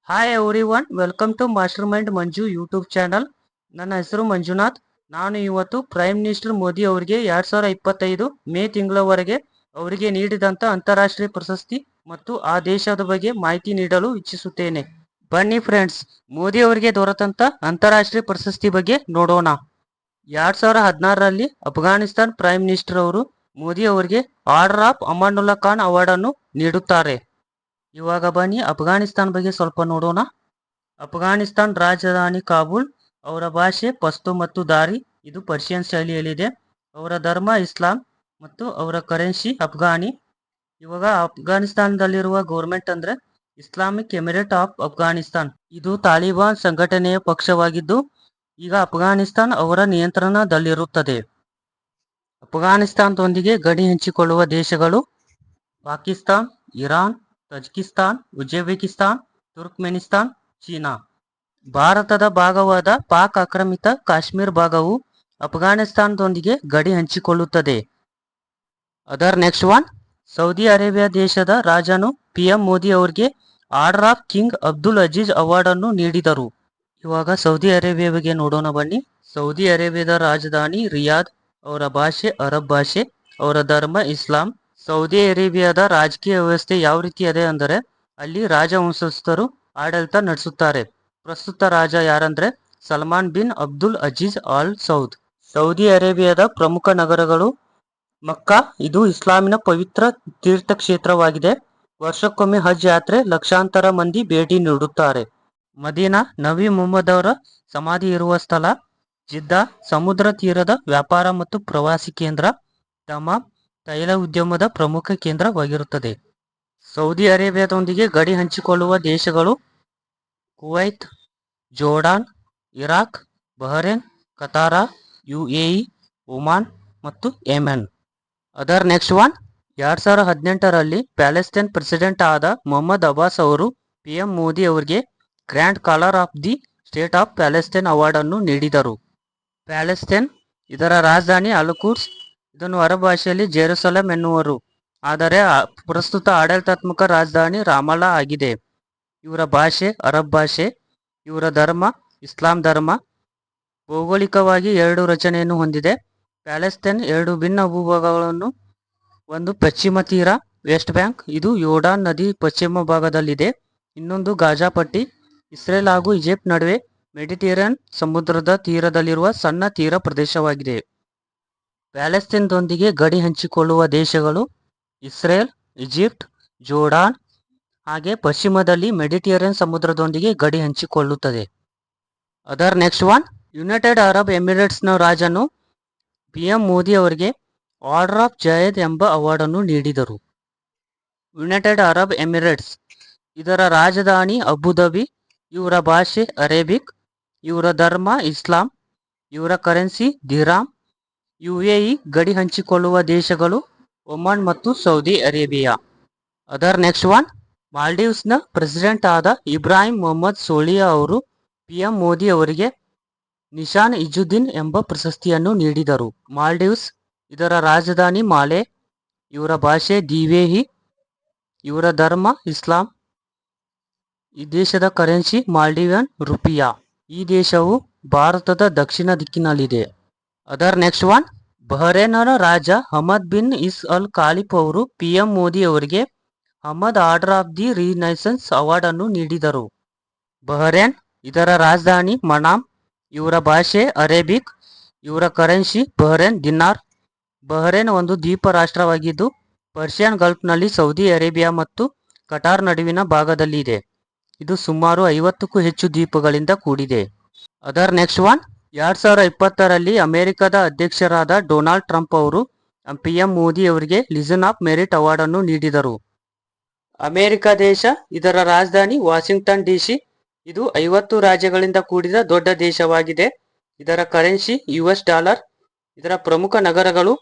Hi everyone, welcome to master mind Manju YouTube channel. ನನ್ನ ಹೆಸರು ಮಂಜುನಾಥ್. ನಾನು ಇವತ್ತು ಪ್ರೈಮ್ ಮಿನಿಸ್ಟರ್ ಮೋದಿ ಅವರಿಗೆ 2025 ಮೇ ತಿಂಗಳವರೆಗೆ ಅವರಿಗೆ ನೀಡಿದಂತ ಅಂತಾರಾಷ್ಟ್ರೀಯ ಪ್ರಶಸ್ತಿ ಮತ್ತು ಆ ದೇಶದ ಬಗ್ಗೆ ಮಾಹಿತಿ ನೀಡಲು ಇಚ್ಛಿಸುತ್ತೇನೆ. ಬನ್ನಿ ಫ್ರೆಂಡ್ಸ್, ಮೋದಿ ಅವರಿಗೆ ದೊರೆತಂತ ಅಂತಾರಾಷ್ಟ್ರೀಯ ಪ್ರಶಸ್ತಿ ಬಗ್ಗೆ ನೋಡೋಣ. 2016ರಲ್ಲಿ ಅಫ್ಘಾನಿಸ್ತಾನ್ ಪ್ರೈಮ್ ಮಿನಿಸ್ಟರ್ ಅವರು ಮೋದಿ ಅವರಿಗೆ Order of Amanullah Khan award ಅನ್ನು ನೀಡುತ್ತಾರೆ. ಇವಾಗ ಬನ್ನಿ ಅಫ್ಘಾನಿಸ್ತಾನ್ ಬಗ್ಗೆ ಸ್ವಲ್ಪ ನೋಡೋಣ. ಅಫ್ಘಾನಿಸ್ತಾನ್ ರಾಜಧಾನಿ ಕಾಬೂಲ್. ಅವರ ಭಾಷೆ ಪಶ್ತೋ ಮತ್ತು ದಾರಿ, ಇದು ಪರ್ಷಿಯನ್ ಶೈಲಿಯಲ್ಲಿದೆ. ಅವರ ಧರ್ಮ ಇಸ್ಲಾಂ ಮತ್ತು ಅವರ ಕರೆನ್ಸಿ ಅಫ್ಘಾನಿ. ಇವಾಗ ಅಫ್ಘಾನಿಸ್ತಾನದಲ್ಲಿರುವ ಗೌರ್ಮೆಂಟ್ ಅಂದ್ರೆ ಇಸ್ಲಾಮಿಕ್ ಎಮಿರೇಟ್ ಆಫ್ ಅಫ್ಘಾನಿಸ್ತಾನ್. ಇದು ತಾಲಿಬಾನ್ ಸಂಘಟನೆಯ ಪಕ್ಷವಾಗಿದ್ದು ಈಗ ಅಫ್ಘಾನಿಸ್ತಾನ್ ಅವರ ನಿಯಂತ್ರಣದಲ್ಲಿರುತ್ತದೆ. ಅಫ್ಘಾನಿಸ್ತಾನದೊಂದಿಗೆ ಗಡಿ ಹಂಚಿಕೊಳ್ಳುವ ದೇಶಗಳು Pakistan, Iran, Tajikistan, Uzbekistan, Turkmenistan, China. ಭಾರತದ ಭಾಗವಾದ ಪಾಕ್ ಆಕ್ರಮಿತ ಕಾಶ್ಮೀರ ಭಾಗವು ಅಫ್ಘಾನಿಸ್ತಾನದೊಂದಿಗೆ ಗಡಿ ಹಂಚಿಕೊಳ್ಳುತ್ತದೆ. Other next one, Saudi Arabia ದೇಶದ ರಾಜನು PM ಮೋದಿ ಅವರಿಗೆ Order of king Abdul Aziz award ಅನ್ನು ನೀಡಿದರು. ಇವಾಗ ಸೌದಿ ಅರೇಬಿಯಾ ಬಗ್ಗೆ ನೋಡೋಣ ಬನ್ನಿ. ಸೌದಿ ಅರೇಬಿಯಾದ ರಾಜಧಾನಿ ರಿಯಾದ್. ಅವರ ಭಾಷೆ ಅರಬ್ ಭಾಷೆ. ಅವರ ಧರ್ಮ ಇಸ್ಲಾಂ. ಸೌದಿ ಅರೇಬಿಯಾದ ರಾಜಕೀಯ ವ್ಯವಸ್ಥೆ ಯಾವ ರೀತಿ ಇದೆ ಅಂದರೆ ಅಲ್ಲಿ ರಾಜವಂಶಸ್ಥರು ಆಡಳಿತ ನಡೆಸುತ್ತಾರೆ. ಪ್ರಸ್ತುತ ರಾಜ ಯಾರಂದ್ರೆ Salman bin Abdul Aziz Al Saud. Saudi ಅರೇಬಿಯಾದ ಪ್ರಮುಖ ನಗರಗಳು ಮಕ್ಕಾ, ಇದು ಇಸ್ಲಾಮಿನ ಪವಿತ್ರ ತೀರ್ಥಕ್ಷೇತ್ರವಾಗಿದೆ. ವರ್ಷಕ್ಕೊಮ್ಮೆ ಹಜ್ ಯಾತ್ರೆ ಲಕ್ಷಾಂತರ ಮಂದಿ ಭೇಟಿ ನೀಡುತ್ತಾರೆ. ಮದೀನಾ, ನಬಿ ಮುಹಮ್ಮದ್ ಅವರ ಸಮಾಧಿ ಇರುವ ಸ್ಥಳ. ಜಿದ್ದಾ, ಸಮುದ್ರ ತೀರದ ವ್ಯಾಪಾರ ಮತ್ತು ಪ್ರವಾಸಿ ಕೇಂದ್ರ. ದಮಾಮ್, ತೈಲ ಉದ್ಯಮದ ಪ್ರಮುಖ ಕೇಂದ್ರವಾಗಿರುತ್ತದೆ. ಸೌದಿ ಅರೇಬಿಯಾದೊಂದಿಗೆ ಗಡಿ ಹಂಚಿಕೊಳ್ಳುವ ದೇಶಗಳು Kuwait, Jordan, Iraq, Bahrain, Qatar, UAE, Oman ಮತ್ತು ಯೆಮೆನ್. ಅದರ್ ನೆಕ್ಸ್ಟ್ ಒನ್, 2018ರಲ್ಲಿ ಪ್ಯಾಲೆಸ್ತೈನ್ ಪ್ರೆಸಿಡೆಂಟ್ ಆದ ಮೊಹಮ್ಮದ್ ಅಬ್ಬಾಸ್ ಅವರು PM ಮೋದಿ ಅವರಿಗೆ Grand Collar of the State of Palestine award ಅನ್ನು ನೀಡಿದರು. ಪ್ಯಾಲೆಸ್ತೈನ್, ಇದರ ರಾಜಧಾನಿ ಅಲ್-ಕುಡ್ಸ್. ಇದನ್ನು ಅರಬ್ ಭಾಷೆಯಲ್ಲಿ ಜೆರುಸಲೆಂ ಎನ್ನುವರು. ಆದರೆ ಪ್ರಸ್ತುತ ಆಡಳಿತಾತ್ಮಕ ರಾಜಧಾನಿ ರಾಮಲ್ಲಾ ಆಗಿದೆ. ಇವರ ಭಾಷೆ ಅರಬ್ ಭಾಷೆ. ಇವರ ಧರ್ಮ ಇಸ್ಲಾಂ ಧರ್ಮ. ಭೌಗೋಳಿಕವಾಗಿ 2 ರಚನೆಯನ್ನು ಹೊಂದಿದೆ. ಪ್ಯಾಲೆಸ್ತೈನ್ 2 ಭಿನ್ನ ಭೂಭಾಗಗಳನ್ನು, ಒಂದು ಪಶ್ಚಿಮ ತೀರ ವೆಸ್ಟ್ ಬ್ಯಾಂಕ್, ಇದು ಯೋರ್ಡಾನ್ ನದಿ ಪಶ್ಚಿಮ ಭಾಗದಲ್ಲಿದೆ. ಇನ್ನೊಂದು ಗಾಜಾ ಪಟ್ಟಿ, ಇಸ್ರೇಲ್ ಹಾಗೂ ಈಜಿಪ್ಟ್ ನಡುವೆ ಮೆಡಿಟೇರಿಯನ್ ಸಮುದ್ರದ ತೀರದಲ್ಲಿರುವ ಸಣ್ಣ ತೀರ ಪ್ರದೇಶವಾಗಿದೆ. ಪ್ಯಾಲೆಸ್ತೈನ್ದೊಂದಿಗೆ ಗಡಿ ಹಂಚಿಕೊಳ್ಳುವ ದೇಶಗಳು ಇಸ್ರೇಲ್, ಈಜಿಪ್ಟ್, ಜೋರ್ಡಾನ್. ಹಾಗೆ ಪಶ್ಚಿಮದಲ್ಲಿ ಮೆಡಿಟೇರಿಯನ್ ಸಮುದ್ರದೊಂದಿಗೆ ಗಡಿ ಹಂಚಿಕೊಳ್ಳುತ್ತದೆ. Other next one, United Arab ಎಮಿರೇಟ್ಸ್ನ ರಾಜನು PM ಮೋದಿ ಅವರಿಗೆ ಆರ್ಡರ್ ಆಫ್ ಜಯದ್ ಎಂಬ ಅವಾರ್ಡ್ ಅನ್ನು ನೀಡಿದರು. ಯುನೈಟೆಡ್ ಅರಬ್ ಎಮಿರೇಟ್ಸ್, ಇದರ ರಾಜಧಾನಿ ಅಬುಧಾಬಿ. ಇವರ ಭಾಷೆ ಅರೇಬಿಕ್. ಇವರ ಧರ್ಮ ಇಸ್ಲಾಂ. ಇವರ ಕರೆನ್ಸಿ ದಿರಾಮ್. UAE ಗಡಿ ಹಂಚಿಕೊಳ್ಳುವ ದೇಶಗಳು ಒಮಾನ್ ಮತ್ತು Saudi Arabia. Other next one, ಮಾಲ್ಡೀವ್ಸ್ನ ಪ್ರೆಸಿಡೆಂಟ್ ಆದ ಇಬ್ರಾಹಿಂ ಮೊಹಮ್ಮದ್ ಸೋಲಿಯಾ ಅವರು PM ಮೋದಿ ಅವರಿಗೆ ನಿಶಾನ್ ಇಜುದ್ದೀನ್ ಎಂಬ ಪ್ರಶಸ್ತಿಯನ್ನು ನೀಡಿದರು. ಮಾಲ್ಡೀವ್ಸ್, ಇದರ ರಾಜಧಾನಿ ಮಾಲೆ. ಇವರ ಭಾಷೆ ದಿವೇಹಿ. ಇವರ ಧರ್ಮ ಇಸ್ಲಾಂ. ಈ ದೇಶದ ಕರೆನ್ಸಿ ಮಾಲ್ಡೀವಿಯನ್ ರುಪಿಯಾ. ಈ ದೇಶವು ಭಾರತದ ದಕ್ಷಿಣ ದಿಕ್ಕಿನಲ್ಲಿದೆ. ಅದರ್ ನೆಕ್ಸ್ಟ್ ಒನ್, ಬಹರೇನರ ರಾಜ Hamad bin Isa Al Khalifa ಅವರು PM ಮೋದಿ ಅವರಿಗೆ Hamad Order of the Renaissance award ಅನ್ನು ನೀಡಿದರು. ಬಹರೇನ್, ಇದರ ರಾಜಧಾನಿ ಮನಾಮ್. ಇವರ ಭಾಷೆ ಅರೇಬಿಕ್. ಇವರ ಕರೆನ್ಸಿ ಬಹರೇನ್ ದಿನಾರ್. ಬಹರೇನ್ ಒಂದು ದ್ವೀಪ ರಾಷ್ಟ್ರವಾಗಿದ್ದು ಪರ್ಷಿಯನ್ ಗಲ್ಫ್ನಲ್ಲಿ ಸೌದಿ ಅರೇಬಿಯಾ ಮತ್ತು ಕಟಾರ್ ನಡುವಿನ ಭಾಗದಲ್ಲಿ ಇದೆ. ಇದು ಸುಮಾರು 50ಕ್ಕೂ ಹೆಚ್ಚು ದ್ವೀಪಗಳಿಂದ ಕೂಡಿದೆ. ಅದರ್ ನೆಕ್ಸ್ಟ್ ಒನ್, 2020ರಲ್ಲಿ ಅಮೆರಿಕದ ಅಧ್ಯಕ್ಷರಾದ ಡೊನಾಲ್ಡ್ ಟ್ರಂಪ್ ಅವರು PM ಮೋದಿ ಅವರಿಗೆ ಲಿಜನ್ ಆಫ್ ಮೆರಿಟ್ ಅವಾರ್ಡ್ ಅನ್ನು ನೀಡಿದರು. ಅಮೆರಿಕ ದೇಶ, ಇದರ ರಾಜಧಾನಿ ವಾಷಿಂಗ್ಟನ್ DC. ಇದು 50 ರಾಜ್ಯಗಳಿಂದ ಕೂಡಿದ ದೊಡ್ಡ ದೇಶವಾಗಿದೆ. ಇದರ ಕರೆನ್ಸಿ US ಡಾಲರ್. ಇದರ ಪ್ರಮುಖ ನಗರಗಳು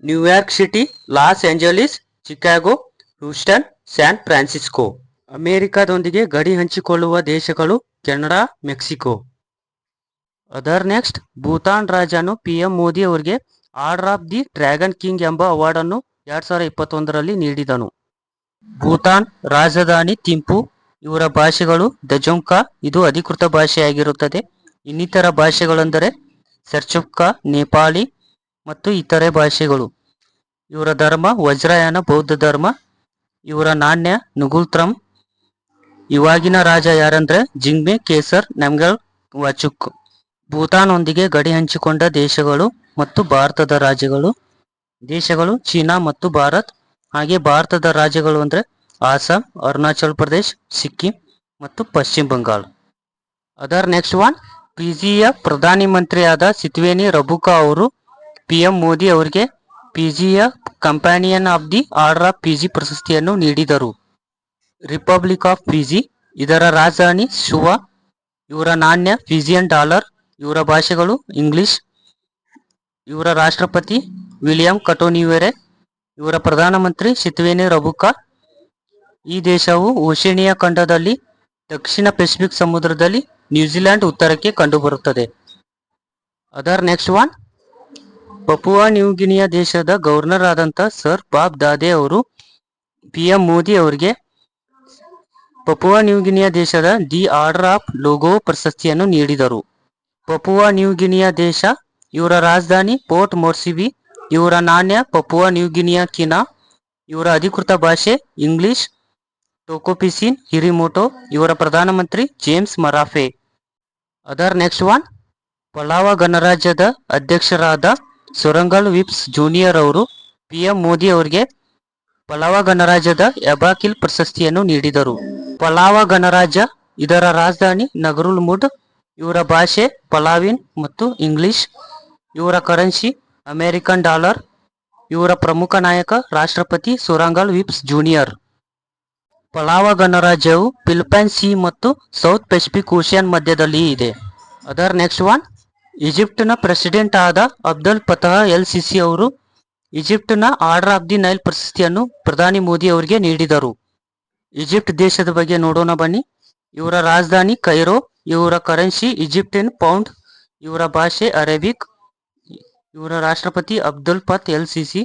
New York City, Los Angeles, Chicago, Houston, San Francisco. ಅಮೆರಿಕದೊಂದಿಗೆ ಗಡಿ ಹಂಚಿಕೊಳ್ಳುವ ದೇಶಗಳು Canada, Mexico. Other next, Bhutan ರಾಜನು PM ಮೋದಿ ಅವರಿಗೆ Order of the Dragon King ಎಂಬ ಅವಾರ್ಡ್ ಅನ್ನು 2021ರಲ್ಲಿ ನೀಡಿದನು. ಭೂತಾನ್ ರಾಜಧಾನಿ ಥಿಂಪು. ಇವರ ಭಾಷೆಗಳು ದಜೋಂಕಾ, ಇದು ಅಧಿಕೃತ ಭಾಷೆಯಾಗಿರುತ್ತದೆ. ಇನ್ನಿತರ ಭಾಷೆಗಳೆಂದರೆ ಸೆರ್ಚುಕ್ಕಾ, ನೇಪಾಳಿ ಮತ್ತು ಇತರೆ ಭಾಷೆಗಳು. ಇವರ ಧರ್ಮ ವಜ್ರಯಾನ ಬೌದ್ಧ ಧರ್ಮ. ಇವರ ನಾಣ್ಯ ನುಗುಲ್ತ್ರಂ. ಇವಾಗಿನ ರಾಜ ಯಾರಂದ್ರೆ ಜಿಂಗ್ಮೆ ಕೇಸರ್ ನಮ್ಗ್ಯಾಲ್ ವಾಚುಕ್. ಭೂತಾನ್ನೊಂದಿಗೆ ಗಡಿ ಹಂಚಿಕೊಂಡ ದೇಶಗಳು ಮತ್ತು ಭಾರತದ ರಾಜ್ಯಗಳು. ದೇಶಗಳು ಚೀನಾ ಮತ್ತು ಭಾರತ್. ಹಾಗೆ ಭಾರತದ ರಾಜ್ಯಗಳು ಅಂದ್ರೆ ಆಸಾಂ, ಅರುಣಾಚಲ್ ಪ್ರದೇಶ್, ಸಿಕ್ಕಿಂ ಮತ್ತು ಪಶ್ಚಿಮ ಬಂಗಾಳ. ಅದರ್ ನೆಕ್ಸ್ಟ್ ಒನ್, ಪಿಜಿಯ ಪ್ರಧಾನಿ ಮಂತ್ರಿಯಾದ ಸಿತ್ವೇನಿ ರಬುಕಾ ಅವರು PM ಮೋದಿ ಅವರಿಗೆ ಪಿಜಿಯ Companion of the Order of Fiji ಪ್ರಶಸ್ತಿಯನ್ನು ನೀಡಿದರು. ರಿಪಬ್ಲಿಕ್ ಆಫ್ ಫಿಜಿ, ಇದರ ರಾಜಧಾನಿ ಶುವಾ. ಇವರ ನಾಣ್ಯ ಫಿಜಿಯನ್ ಡಾಲರ್. ಇವರ ಭಾಷೆಗಳು ಇಂಗ್ಲಿಷ್. ಇವರ ರಾಷ್ಟ್ರಪತಿ ವಿಲಿಯಂ ಕಟೋನಿವೆರೆ. ಇವರ ಪ್ರಧಾನಮಂತ್ರಿ ಸಿತ್ವೇನಿ ರಬುಕಾ. ಈ ದೇಶವು ಓಷೇನಿಯಾ ಖಂಡದಲ್ಲಿ ದಕ್ಷಿಣ ಪೆಸಿಫಿಕ್ ಸಮುದ್ರದಲ್ಲಿ ನ್ಯೂಜಿಲೆಂಡ್ ಉತ್ತರಕ್ಕೆ ಕಂಡುಬರುತ್ತದೆ. Other next one, Papua New Guinea ದೇಶದ ಗವರ್ನರ್ ಆದಂಥ ಸರ್ ಬಾಬ್ ದಾದೆ ಅವರು PM ಮೋದಿ ಅವರಿಗೆ ಪಪುವಾ ನ್ಯೂಗಿನಿಯಾ ದೇಶದ ದಿ ಆರ್ಡರ್ ಆಫ್ ಲೋಗೋ ಪ್ರಶಸ್ತಿಯನ್ನು ನೀಡಿದರು. ಪಪುವಾ ನ್ಯೂಗಿನಿಯಾ ದೇಶ. ಇವರ ರಾಜಧಾನಿ ಪೋರ್ಟ್ ಮೊರ್ಸಿಬಿ. ಇವರ ನಾಣ್ಯ ಪಪುವಾ ನ್ಯೂಗಿನಿಯಾ ಕಿನಾ. ಇವರ ಅಧಿಕೃತ ಭಾಷೆ ಇಂಗ್ಲಿಷ್. ಟೋಕೋಪಿಸಿನ್ ಹಿರಿಮೋಟೋ. ಇವರ ಪ್ರಧಾನಮಂತ್ರಿ James ಮರಾಫೆ. Other next one, pulao ಗಣರಾಜ್ಯದ ಅಧ್ಯಕ್ಷರಾದ ಸೊರಂಗಲ್ ವಿಪ್ಸ್ ಜೂನಿಯರ್ ಅವರು PM ಮೋದಿ ಅವರಿಗೆ ಪಲಾವ ಗಣರಾಜ್ಯದ ಎಬಾಕಿಲ್ ಪ್ರಶಸ್ತಿಯನ್ನು ನೀಡಿದರು. ಪಲಾವ ಗಣರಾಜ್ಯ, ಇದರ ರಾಜಧಾನಿ ನಗರುಲ್ ಮುಡ್. ಇವರ ಭಾಷೆ ಪಲಾವಿನ್ ಮತ್ತು ಇಂಗ್ಲಿಷ್. ಇವರ ಕರೆನ್ಸಿ ಅಮೆರಿಕನ್ ಡಾಲರ್. ಇವರ ಪ್ರಮುಖ ನಾಯಕ ರಾಷ್ಟ್ರಪತಿ ಸೊರಂಗಲ್ ವಿಪ್ಸ್ ಜೂನಿಯರ್. ಪಲಾವ ಗಣರಾಜ್ಯವು ಫಿಲಿಪೈನ್ಸ್ ಸೀ ಮತ್ತು ಸೌತ್ ಪೆಸಿಫಿಕ್ ಓಷಿಯನ್ ಮಧ್ಯದಲ್ಲಿ ಇದೆ. ಅದರ್ ನೆಕ್ಸ್ಟ್ ಒನ್, ಈಜಿಪ್ಟ್ನ ಪ್ರೆಸಿಡೆಂಟ್ ಆದ ಅಬ್ದಲ್ ಫತಃ ಎಲ್ ಸಿಸಿ ಅವರು ಈಜಿಪ್ಟ್ನ ಆರ್ಡರ್ ಆಫ್ ದಿ ನೈಲ್ ಪ್ರಶಸ್ತಿಯನ್ನು ಪ್ರಧಾನಿ ಮೋದಿ ಅವರಿಗೆ ನೀಡಿದರು. ಈಜಿಪ್ಟ್ ದೇಶದ ಬಗ್ಗೆ ನೋಡೋಣ ಬನ್ನಿ. ಇವರ ರಾಜಧಾನಿ ಕೈರೋ. ಇವರ ಕರೆನ್ಸಿ ಈಜಿಪ್ಟಿಯನ್ ಪೌಂಡ್. ಇವರ ಭಾಷೆ ಅರೇಬಿಕ್. ಇವರ ರಾಷ್ಟ್ರಪತಿ ಅಬ್ದುಲ್ ಫತ್ ಎಲ್ ಸಿಸಿ.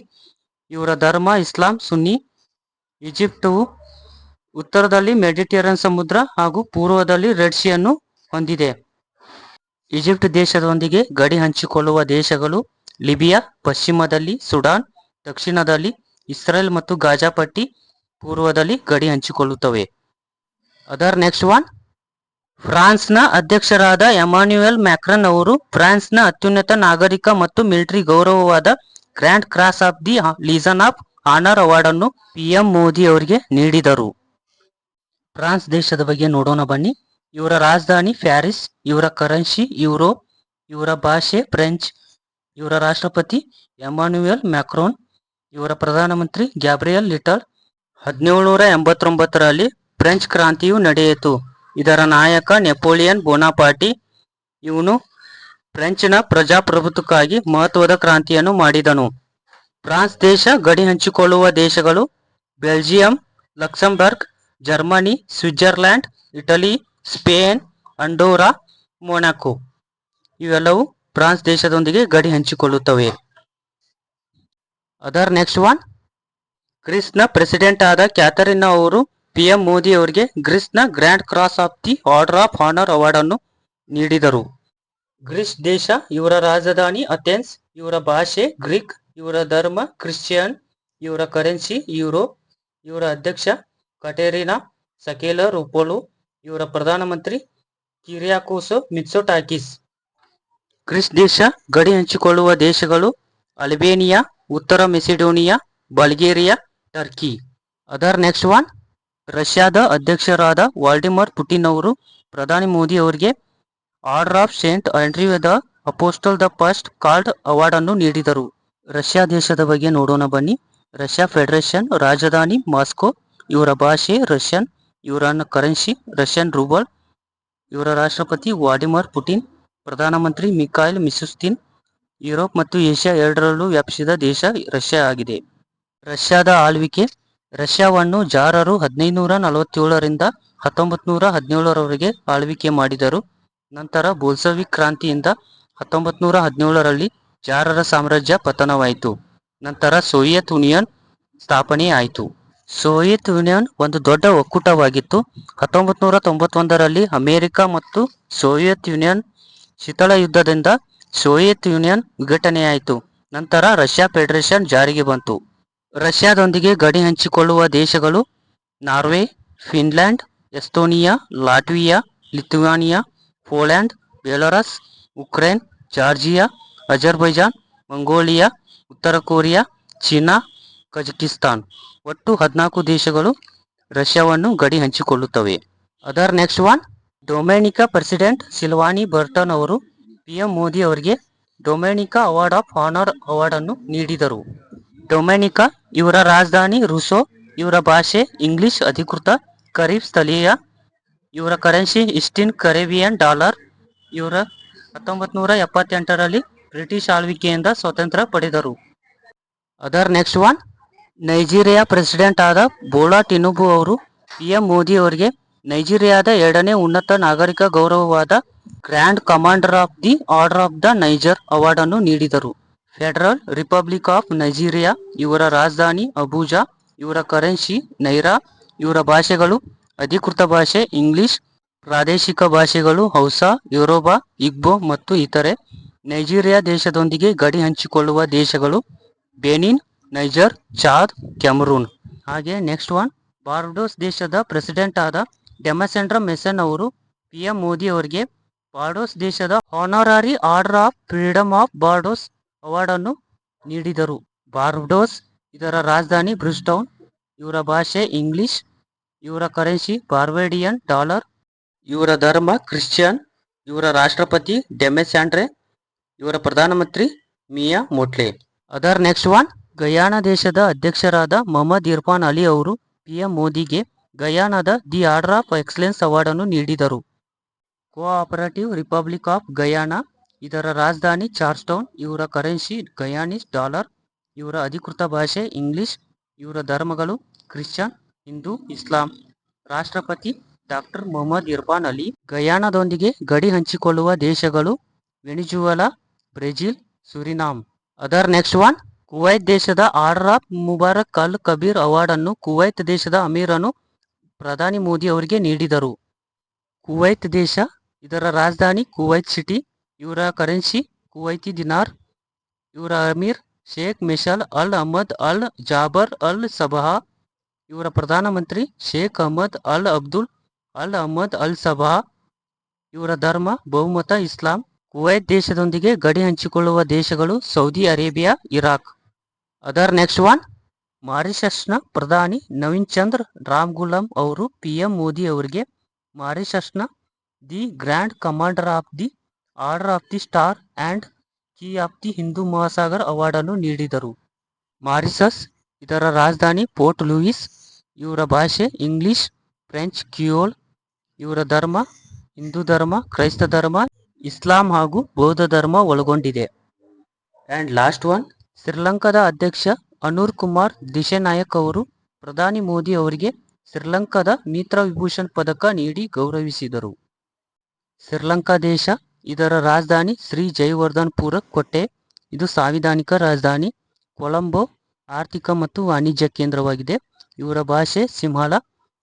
ಇವರ ಧರ್ಮ ಇಸ್ಲಾಂ ಸುನ್ನಿ. ಈಜಿಪ್ಟವು ಉತ್ತರದಲ್ಲಿ ಮೆಡಿಟೇರಿಯನ್ ಸಮುದ್ರ ಹಾಗೂ ಪೂರ್ವದಲ್ಲಿ ರೆಡ್ ಸಿಯನ್ನು ಹೊಂದಿದೆ. ಈಜಿಪ್ಟ್ ದೇಶದೊಂದಿಗೆ ಗಡಿ ಹಂಚಿಕೊಳ್ಳುವ ದೇಶಗಳು ಲಿಬಿಯಾ, ಪಶ್ಚಿಮದಲ್ಲಿ ಸುಡಾನ್, ದಕ್ಷಿಣದಲ್ಲಿ ಇಸ್ರೇಲ್ ಮತ್ತು ಗಾಜಾ ಪಟ್ಟಿ, ಪೂರ್ವದಲ್ಲಿ ಗಡಿ ಹಂಚಿಕೊಳ್ಳುತ್ತವೆ. ಅದರ್ ನೆಕ್ಸ್ಟ್ ಒನ್, ಫ್ರಾನ್ಸ್ನ ಅಧ್ಯಕ್ಷರಾದ ಎಮಾನ್ಯುಯಲ್ ಮ್ಯಾಕ್ರನ್ ಅವರು ಫ್ರಾನ್ಸ್ನ ಅತ್ಯುನ್ನತ ನಾಗರಿಕ ಮತ್ತು ಮಿಲಿಟರಿ ಗೌರವವಾದ Grand Cross of the Legion of Honour award ಅನ್ನು PM ಮೋದಿ ಅವರಿಗೆ ನೀಡಿದರು. ಫ್ರಾನ್ಸ್ ದೇಶದ ಬಗ್ಗೆ ನೋಡೋಣ ಬನ್ನಿ. ಇವರ ರಾಜಧಾನಿ ಪ್ಯಾರಿಸ್. ಇವರ ಕರೆನ್ಸಿ ಯೂರೋ. ಇವರ ಭಾಷೆ ಫ್ರೆಂಚ್. ಇವರ ರಾಷ್ಟ್ರಪತಿ ಎಮಾನ್ಯುಯಲ್ ಮ್ಯಾಕ್ರೋನ್. ಇವರ ಪ್ರಧಾನಮಂತ್ರಿ ಗ್ಯಾಬ್ರಿಯಲ್ ಲಿಟಲ್. 1789ರಲ್ಲಿ ಫ್ರೆಂಚ್ ಕ್ರಾಂತಿಯು ನಡೆಯಿತು. ಇದರ ನಾಯಕ ನೆಪೋಲಿಯನ್ ಬೋನಾಪಾರ್ಟಿ. ಇವನು ಫ್ರೆಂಚ್ನ ಪ್ರಜಾಪ್ರಭುತ್ವಕ್ಕಾಗಿ ಮಹತ್ವದ ಕ್ರಾಂತಿಯನ್ನು ಮಾಡಿದನು. ಫ್ರಾನ್ಸ್ ದೇಶ ಗಡಿ ಹಂಚಿಕೊಳ್ಳುವ ದೇಶಗಳು Belgium, Luxembourg, Germany, Switzerland, Italy, Spain, Andorra, Monaco. ಇವೆಲ್ಲವೂ ಫ್ರಾನ್ಸ್ ದೇಶದೊಂದಿಗೆ ಗಡಿ ಹಂಚಿಕೊಳ್ಳುತ್ತವೆ. ಅದರ್ ನೆಕ್ಸ್ಟ್ ಒನ್, ಗ್ರೀಸ್ನ ಪ್ರೆಸಿಡೆಂಟ್ ಆದ ಕ್ಯಾಥರಿನ್ ಅವರು PM ಮೋದಿ ಅವರಿಗೆ ಗ್ರೀಸ್ನ Grand Cross of the Order of Honour award ಅನ್ನು ನೀಡಿದರು. ಗ್ರೀಸ್ ದೇಶ. ಇವರ ರಾಜಧಾನಿ ಅಥೆನ್ಸ್. ಇವರ ಭಾಷೆ ಗ್ರೀಕ್. ಇವರ ಧರ್ಮ ಕ್ರಿಶ್ಚಿಯನ್. ಇವರ ಕರೆನ್ಸಿ ಯೂರೋ. ಇವರ ಅಧ್ಯಕ್ಷ ಕಟೇರಿನಾ ಸಕೆಲರೋಪೋಲೋ. ಇವರ ಪ್ರಧಾನಮಂತ್ರಿ ಕಿರಿಯಾಕೋಸ್ ಮಿತ್ಸೋಟಾಕಿಸ್. ಗ್ರೀಸ್ ದೇಶ ಗಡಿ ಹಂಚಿಕೊಳ್ಳುವ ದೇಶಗಳು ಅಲ್ಬೇನಿಯಾ, ಉತ್ತರ Macedonia, Bulgaria, Turkey. Other next one, ರಷ್ಯಾದ ಅಧ್ಯಕ್ಷರಾದ ವಾಲ್ಡಿಮರ್ ಪುಟಿನ್ ಅವರು ಪ್ರಧಾನಿ ಮೋದಿ ಅವರಿಗೆ Order of Saint Andrew the Apostle the First Called award ಅನ್ನು ನೀಡಿದರು. ರಷ್ಯಾ ದೇಶದ ಬಗ್ಗೆ ನೋಡೋಣ ಬನ್ನಿ. ರಷ್ಯಾ ಫೆಡರೇಷನ್, ರಾಜಧಾನಿ ಮಾಸ್ಕೋ. ಇವರ ಭಾಷೆ ರಷ್ಯನ್. ಇವರ ಕರೆನ್ಸಿ ರಷ್ಯನ್ ರೂಬಲ್. ಇವರ ರಾಷ್ಟ್ರಪತಿ ವ್ಲಾಡಿಮಿರ್ ಪುಟಿನ್. ಪ್ರಧಾನಮಂತ್ರಿ ಮಿಖಾಯಿಲ್ ಮಿಶುಸ್ತಿನ್. ಯುರೋಪ್ ಮತ್ತು ಏಷ್ಯಾ ಎರಡರಲ್ಲೂ ವ್ಯಾಪಿಸಿದ ದೇಶ ರಷ್ಯಾ ಆಗಿದೆ. ರಷ್ಯಾದ ಆಳ್ವಿಕೆ. ರಷ್ಯಾವನ್ನು ಜಾರರು 1547ರಿಂದ 1917ರವರೆಗೆ ಆಳ್ವಿಕೆ ಮಾಡಿದರು. ನಂತರ ಬೋಲ್ಸೆವಿಕ್ ಕ್ರಾಂತಿಯಿಂದ 1917ರಲ್ಲಿ ಜಾರರ ಸಾಮ್ರಾಜ್ಯ ಪತನವಾಯಿತು. ನಂತರ ಸೋವಿಯತ್ ಯೂನಿಯನ್ ಸ್ಥಾಪನೆ ಆಯಿತು. ಸೋವಿಯತ್ ಯೂನಿಯನ್ ಒಂದು ದೊಡ್ಡ ಒಕ್ಕೂಟವಾಗಿತ್ತು. 1991ರಲ್ಲಿ ಅಮೆರಿಕ ಮತ್ತು ಸೋವಿಯತ್ ಯೂನಿಯನ್ ಶೀತಳ ಯುದ್ಧದಿಂದ ಸೋವಿಯತ್ ಯೂನಿಯನ್ ವಿಘಟನೆಯಾಯಿತು. ನಂತರ ರಷ್ಯಾ ಫೆಡರೇಷನ್ ಜಾರಿಗೆ ಬಂತು. ರಷ್ಯಾದೊಂದಿಗೆ ಗಡಿ ಹಂಚಿಕೊಳ್ಳುವ ದೇಶಗಳು Norway, Finland, Estonia, Latvia, Lithuania, Poland, Belarus, Ukraine, Georgia, Azerbaijan, Mongolia, ಉತ್ತರ ಕೊರಿಯಾ, ಚೀನಾ, ಕಜಕಿಸ್ತಾನ್. ಒಟ್ಟು 14 ದೇಶಗಳು ರಷ್ಯಾವನ್ನು ಗಡಿ ಹಂಚಿಕೊಳ್ಳುತ್ತವೆ. Other next one, Dominica president Sylvanie Burton ಅವರು PM ಮೋದಿ ಅವರಿಗೆ Dominica Award of Honour award ಅನ್ನು ನೀಡಿದರು. ಡೊಮಿನಿಕಾ, ಇವರ ರಾಜಧಾನಿ ರೂಸೋ, ಇವರ ಭಾಷೆ ಇಂಗ್ಲಿಷ್ ಅಧಿಕೃತ ಕರೀಬ್ ಸ್ಥಳೀಯ, ಇವರ ಕರೆನ್ಸಿ ಈಸ್ಟಿನ್ ಕರೇಬಿಯನ್ ಡಾಲರ್. ಇವರ 1978ರಲ್ಲಿ ಬ್ರಿಟಿಷ್ ಆಳ್ವಿಕೆಯಿಂದ ಸ್ವಾತಂತ್ರ್ಯ ಪಡೆದರು. Other next one, Nigeria president ಆದ ಬೋಲಾ ಟಿನುಬು ಅವರು PM ಮೋದಿ ಅವರಿಗೆ ನೈಜೀರಿಯಾದ 2ನೇ ಉನ್ನತ ನಾಗರಿಕ ಗೌರವವಾದ Grand Commander of the Order of the Niger award ಅನ್ನು ನೀಡಿದರು. ಫೆಡರಲ್ ರಿಪಬ್ಲಿಕ್ ಆಫ್ ನೈಜೀರಿಯಾ, ಇವರ ರಾಜಧಾನಿ ಅಬೂಜಾ, ಇವರ ಕರೆನ್ಸಿ ನೈರಾ, ಇವರ ಭಾಷೆಗಳು ಅಧಿಕೃತ ಭಾಷೆ ಇಂಗ್ಲಿಷ್, ಪ್ರಾದೇಶಿಕ ಭಾಷೆಗಳು ಹೌಸಾ, ಯೋರುಬಾ, ಇಗ್ಬೋ ಮತ್ತು ಇತರೆ. ನೈಜೀರಿಯಾ ದೇಶದೊಂದಿಗೆ ಗಡಿ ಹಂಚಿಕೊಳ್ಳುವ ದೇಶಗಳು ಬೆನಿನ್, ನೈಜರ್, ಚಾದ್, ಕ್ಯಾಮರೂನ್. ಹಾಗೆ ನೆಕ್ಸ್ಟ್ ಒನ್, ಬಾರ್ಬಡೋಸ್ ದೇಶದ ಪ್ರೆಸಿಡೆಂಟ್ ಆದ ಡೆಮಸೆಂಡ್ರಾ ಮೆಸನ್ ಅವರು PM ಮೋದಿ ಅವರಿಗೆ ಬಾರ್ಬಡೋಸ್ ದೇಶದ Honorary Order of Freedom of Barbados award ಅನ್ನು ನೀಡಿದರು. ಬಾರ್ಬಡೋಸ್, ಇದರ ರಾಜಧಾನಿ ಬ್ರಿಸ್ಟೌನ್, ಇವರ ಭಾಷೆ ಇಂಗ್ಲಿಷ್, ಇವರ ಕರೆನ್ಸಿ ಬಾರ್ಬೇಡಿಯನ್ ಡಾಲರ್, ಇವರ ಧರ್ಮ ಕ್ರಿಶ್ಚಿಯನ್, ಇವರ ರಾಷ್ಟ್ರಪತಿ ಡೆಮೆಸ್ಯಾಂಡ್ರೆ, ಇವರ ಪ್ರಧಾನಮಂತ್ರಿ Mia Mottley. Other next one, Guyana ದೇಶದ ಅಧ್ಯಕ್ಷರಾದ ಮೊಹಮ್ಮದ್ ಇರ್ಫಾನ್ ಅಲಿ ಅವರು PM ಮೋದಿಗೆ ಗಯಾನದ the Order of Excellence award ಅನ್ನು ನೀಡಿದರು. ಕೋಆಪರೇಟಿವ್ ರಿಪಬ್ಲಿಕ್ ಆಫ್ ಗಯಾನ, ಇದರ ರಾಜಧಾನಿ ಚಾರ್ಲ್ಸ್ಟೌನ್, ಇವರ ಕರೆನ್ಸಿ ಗಯಾನೀಸ್ ಡಾಲರ್, ಇವರ ಅಧಿಕೃತ ಭಾಷೆ ಇಂಗ್ಲಿಷ್, ಇವರ ಧರ್ಮಗಳು ಕ್ರಿಶ್ಚಿಯನ್, ಹಿಂದೂ, ಇಸ್ಲಾಂ. ರಾಷ್ಟ್ರಪತಿ ಡಾಕ್ಟರ್ ಮೊಹಮ್ಮದ್ ಇರ್ಫಾನ್ ಅಲಿ. ಗಯಾನದೊಂದಿಗೆ ಗಡಿ ಹಂಚಿಕೊಳ್ಳುವ ದೇಶಗಳು Venezuela, Brazil, Suriname. Other next one, Kuwait ದೇಶದ ಆರ್ಡರ್ ಆಫ್ ಮುಬಾರಕ್ ಅಲ್ ಕಬೀರ್ ಅವಾರ್ಡ್ ಅನ್ನು ಕುವೈತ್ ದೇಶದ ಅಮೀರನು ಪ್ರಧಾನಿ ಮೋದಿ ಅವರಿಗೆ ನೀಡಿದರು. ಕುವೈತ್ ದೇಶ, ಇದರ ರಾಜಧಾನಿ ಕುವೈತ್ ಸಿಟಿ, ಇವರ ಕರೆನ್ಸಿ ಕುವೈತಿ ದಿನಾರ್, ಇವರ ಅಮೀರ್ ಶೇಖ್ ಮೆಶಲ್ ಅಲ್ ಅಹಮದ್ ಅಲ್ ಜಾಬರ್ ಅಲ್ ಸಬಹ, ಇವರ ಪ್ರಧಾನಮಂತ್ರಿ ಶೇಖ್ ಅಹಮದ್ ಅಲ್ ಅಬ್ದುಲ್ ಅಲ್ ಅಹಮದ್ ಅಲ್ ಸಬಹ, ಇವರ ಧರ್ಮ ಬಹುಮತ ಇಸ್ಲಾಂ. ಕುವೈತ್ ದೇಶದೊಂದಿಗೆ ಗಡಿ ಹಂಚಿಕೊಳ್ಳುವ ದೇಶಗಳು Saudi Arabia, Iraq. Other next one, ಮಾರಿಷಸ್ನ ಪ್ರಧಾನಿ ನವೀನ್ ಚಂದ್ರ ರಾಮ್ಗುಲಾಮ್ ಅವರು PM ಮೋದಿ ಅವರಿಗೆ ಮಾರಿಷಸ್ನ the Grand Commander of the Order of the Star and Key of the Hindu Mahasagar award ಅನ್ನು ನೀಡಿದರು. ಮಾರಿಷಸ್, ಇದರ ರಾಜಧಾನಿ ಪೋರ್ಟ್ ಲೂಯಿಸ್, ಇವರ ಭಾಷೆ ಇಂಗ್ಲಿಷ್, ಫ್ರೆಂಚ್ ಕ್ರಿಯೋಲ್, ಇವರ ಧರ್ಮ ಹಿಂದೂ ಧರ್ಮ, ಕ್ರೈಸ್ತ ಧರ್ಮ, ಇಸ್ಲಾಂ ಹಾಗೂ ಬೌದ್ಧ ಧರ್ಮ ಒಳಗೊಂಡಿದೆ. ಆ್ಯಂಡ್ ಲಾಸ್ಟ್ ಒನ್, ಶ್ರೀಲಂಕಾದ ಅಧ್ಯಕ್ಷ ಅನೂರ್ ಕುಮಾರ್ ದಿಶನಾಯಕ್ ಅವರು ಪ್ರಧಾನಿ ಮೋದಿ ಅವರಿಗೆ ಶ್ರೀಲಂಕಾದ ಮಿತ್ರ ವಿಭೂಷಣ್ ಪದಕ ನೀಡಿ ಗೌರವಿಸಿದರು. ಶ್ರೀಲಂಕಾ ದೇಶ, ಇದರ ರಾಜಧಾನಿ ಶ್ರೀ ಜಯವರ್ಧನ್ಪುರ ಕೋಟೆ, ಇದು ಸಾಂವಿಧಾನಿಕ ರಾಜಧಾನಿ. ಕೊಲಂಬೋ ಆರ್ಥಿಕ ಮತ್ತು ವಾಣಿಜ್ಯ ಕೇಂದ್ರವಾಗಿದೆ. ಇವರ ಭಾಷೆ ಸಿಂಹಳ,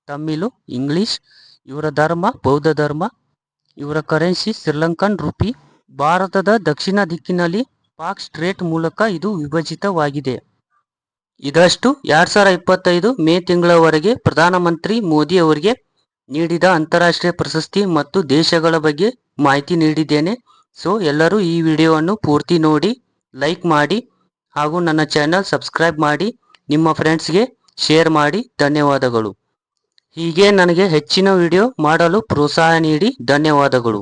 ತಮಿಳು, ಇಂಗ್ಲಿಷ್, ಇವರ ಧರ್ಮ ಬೌದ್ಧ ಧರ್ಮ, ಇವರ ಕರೆನ್ಸಿ ಶ್ರೀಲಂಕನ್ ರುಪಿ. ಭಾರತದ ದಕ್ಷಿಣ ದಿಕ್ಕಿನಲ್ಲಿ ಪಾಕ್ ಸ್ಟ್ರೇಟ್ ಮೂಲಕ ಇದು ವಿಭಜಿತವಾಗಿದೆ. ಇದಷ್ಟು 2025 ಮೇ ತಿಂಗಳವರೆಗೆ ಪ್ರಧಾನಮಂತ್ರಿ ಮೋದಿ ಅವರಿಗೆ ನೀಡಿದ ಅಂತಾರಾಷ್ಟ್ರೀಯ ಪ್ರಶಸ್ತಿ ಮತ್ತು ದೇಶಗಳ ಬಗ್ಗೆ ಮಾಹಿತಿ ನೀಡಿದ್ದೇನೆ. ಸೊ ಎಲ್ಲರೂ ಈ ವಿಡಿಯೋವನ್ನು ಪೂರ್ತಿ ನೋಡಿ, ಲೈಕ್ ಮಾಡಿ ಹಾಗೂ ನನ್ನ ಚಾನಲ್ ಸಬ್ಸ್ಕ್ರೈಬ್ ಮಾಡಿ, ನಿಮ್ಮ ಫ್ರೆಂಡ್ಸ್ಗೆ ಶೇರ್ ಮಾಡಿ. ಧನ್ಯವಾದಗಳು. ಹೀಗೆ ನನಗೆ ಹೆಚ್ಚಿನ ವಿಡಿಯೋ ಮಾಡಲು ಪ್ರೋತ್ಸಾಹ ನೀಡಿ. ಧನ್ಯವಾದಗಳು.